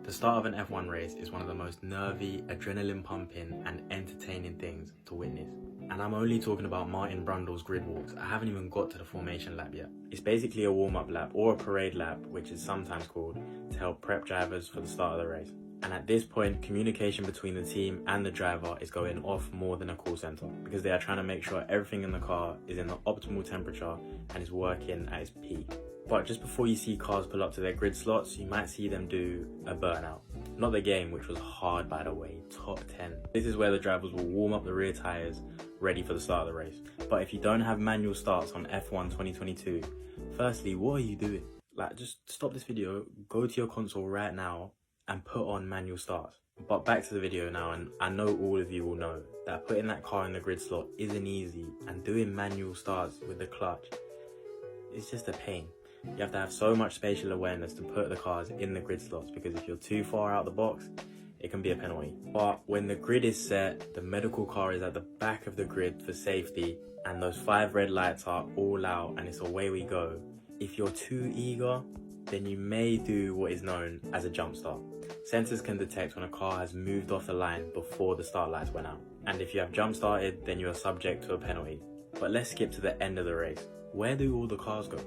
The start of an F1 race is one of the most nervy, adrenaline-pumping and entertaining things to witness. And I'm only talking about Martin Brundle's grid walks. I haven't even got to the formation lap yet. It's basically a warm-up lap or a parade lap, which is sometimes called, to help prep drivers for the start of the race. And at this point, communication between the team and the driver is going off more than a call center, because they are trying to make sure everything in the car is in the optimal temperature and is working at its peak. But just before you see cars pull up to their grid slots, you might see them do a burnout. Not the game, which was hard by the way, top 10. This is where the drivers will warm up the rear tyres, ready for the start of the race. But if you don't have manual starts on F1 2022, firstly, what are you doing? Just stop this video, go to your console right now and put on manual starts. But back to the video now, and I know all of you will know that putting that car in the grid slot isn't easy, and doing manual starts with the clutch, it's just a pain. You have to have so much spatial awareness to put the cars in the grid slots, because if you're too far out the box, it can be a penalty. But when the grid is set, the medical car is at the back of the grid for safety, and those 5 red lights are all out and it's away we go. If you're too eager, then you may do what is known as a jump start. Sensors can detect when a car has moved off the line before the start lights went out. And if you have jump started, then you are subject to a penalty. But let's skip to the end of the race. Where do all the cars go?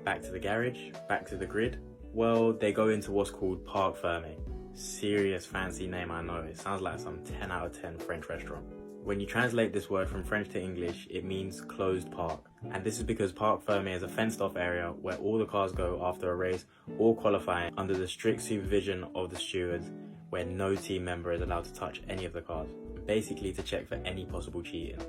Back to the garage? Back to the grid? Well, they go into what's called Parc Fermé. Serious fancy name, I know. It sounds like some 10 out of 10 French restaurant. When you translate this word from French to English, it means closed park. And this is because Parc Fermé is a fenced off area where all the cars go after a race or qualifying under the strict supervision of the stewards, where no team member is allowed to touch any of the cars, basically to check for any possible cheating.